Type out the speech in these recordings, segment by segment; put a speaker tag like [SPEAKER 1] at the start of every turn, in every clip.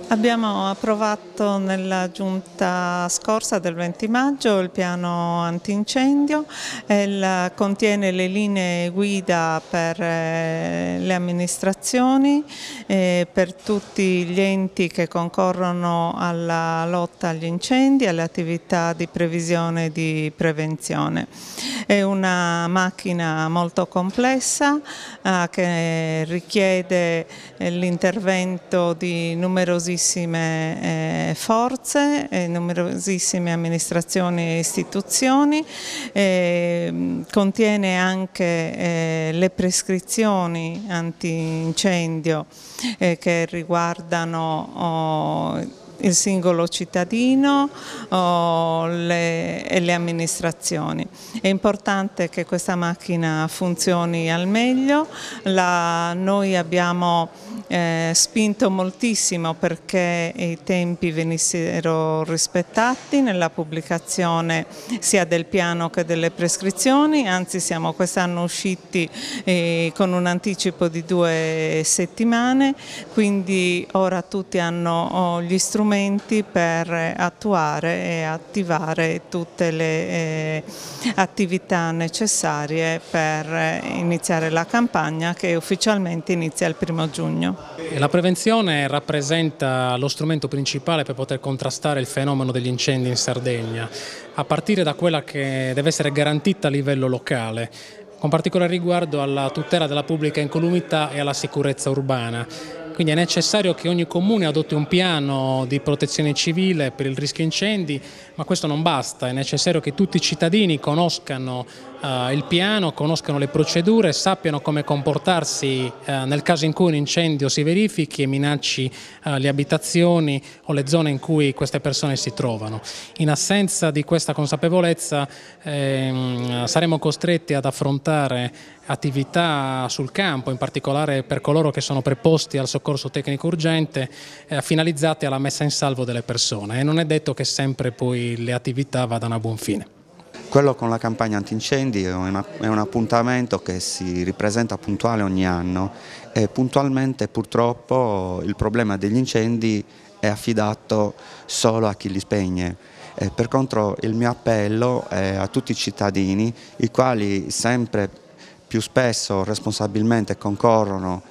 [SPEAKER 1] Abbiamo approvato nella giunta scorsa del 20 maggio il piano antincendio, contiene le linee guida per le amministrazioni, per tutti gli enti che concorrono alla lotta agli incendi, alle attività di previsione e di prevenzione. È una macchina molto complessa che richiede l'intervento di numerosissime forze, numerosissime amministrazioni e istituzioni, contiene anche le prescrizioni antincendio che riguardano il singolo cittadino e le amministrazioni. È importante che questa macchina funzioni al meglio. Noi abbiamo spinto moltissimo perché i tempi venissero rispettati nella pubblicazione sia del piano che delle prescrizioni, anzi siamo quest'anno usciti con un anticipo di 2 settimane, quindi ora tutti hanno gli strumenti per attuare e attivare tutte le attività necessarie per iniziare la campagna che ufficialmente inizia il 1° giugno.
[SPEAKER 2] La prevenzione rappresenta lo strumento principale per poter contrastare il fenomeno degli incendi in Sardegna, a partire da quella che deve essere garantita a livello locale, con particolare riguardo alla tutela della pubblica incolumità e alla sicurezza urbana. Quindi è necessario che ogni comune adotti un piano di protezione civile per il rischio incendi, ma questo non basta, è necessario che tutti i cittadini conoscano il piano, conoscano le procedure, sappiano come comportarsi nel caso in cui un incendio si verifichi e minacci le abitazioni o le zone in cui queste persone si trovano. In assenza di questa consapevolezza saremo costretti ad affrontare attività sul campo, in particolare per coloro che sono preposti al soccorso tecnico urgente, finalizzate alla messa in salvo delle persone, e non è detto che sempre poi le attività vadano a buon fine.
[SPEAKER 3] Quello con la campagna antincendi è un appuntamento che si ripresenta puntuale ogni anno e puntualmente purtroppo il problema degli incendi è affidato solo a chi li spegne. Per contro il mio appello è a tutti i cittadini, i quali sempre più spesso responsabilmente concorrono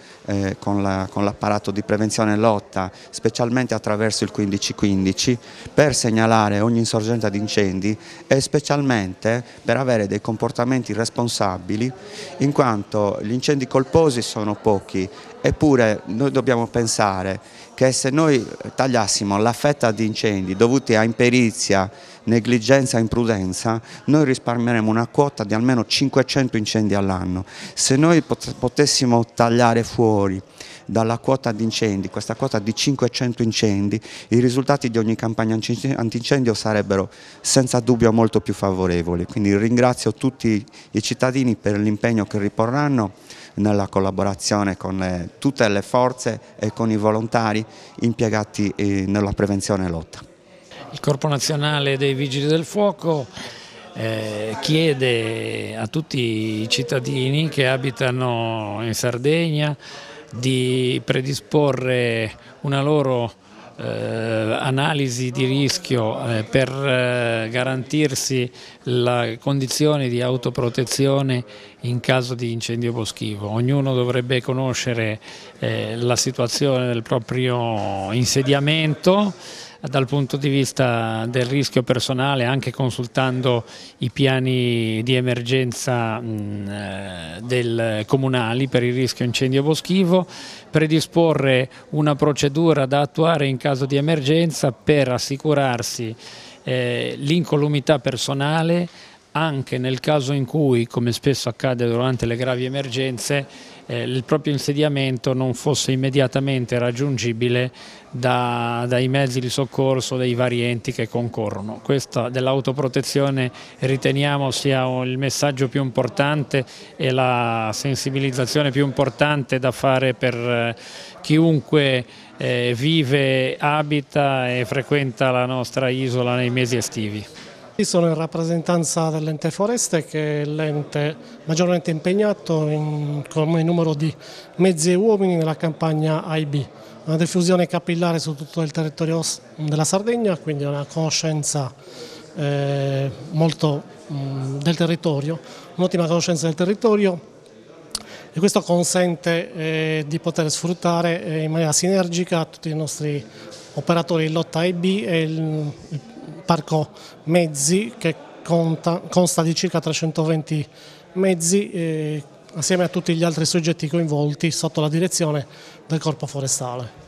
[SPEAKER 3] con l'apparato di prevenzione e lotta, specialmente attraverso il 1515, per segnalare ogni insorgenza di incendi e specialmente per avere dei comportamenti responsabili, in quanto gli incendi colposi sono pochi, eppure noi dobbiamo pensare che se noi tagliassimo la fetta di incendi dovuti a imperizia, negligenza e imprudenza, noi risparmieremo una quota di almeno 500 incendi all'anno. Se noi potessimo tagliare fuori dalla quota di incendi, questa quota di 500 incendi, i risultati di ogni campagna antincendio sarebbero senza dubbio molto più favorevoli. Quindi ringrazio tutti i cittadini per l'impegno che riporranno nella collaborazione con tutte le forze e con i volontari impiegati nella prevenzione e lotta.
[SPEAKER 4] Il Corpo Nazionale dei Vigili del Fuoco chiede a tutti i cittadini che abitano in Sardegna di predisporre una loro analisi di rischio per garantirsi le condizioni di autoprotezione in caso di incendio boschivo. Ognuno dovrebbe conoscere la situazione del proprio insediamento dal punto di vista del rischio personale, anche consultando i piani di emergenza comunali per il rischio incendio boschivo, predisporre una procedura da attuare in caso di emergenza per assicurarsi l'incolumità personale, anche nel caso in cui, come spesso accade durante le gravi emergenze, il proprio insediamento non fosse immediatamente raggiungibile dai mezzi di soccorso dei vari enti che concorrono. Questa dell'autoprotezione riteniamo sia il messaggio più importante e la sensibilizzazione più importante da fare per chiunque vive, abita e frequenta la nostra isola nei mesi estivi.
[SPEAKER 5] Sono in rappresentanza dell'ente Foreste, che è l'ente maggiormente impegnato come numero di mezzi e uomini nella campagna AIB. una diffusione capillare su tutto il territorio della Sardegna, quindi una conoscenza molto del territorio, un'ottima conoscenza del territorio, e questo consente di poter sfruttare in maniera sinergica tutti i nostri operatori in lotta A e B e il parco mezzi che consta di circa 320 mezzi assieme a tutti gli altri soggetti coinvolti sotto la direzione del Corpo Forestale.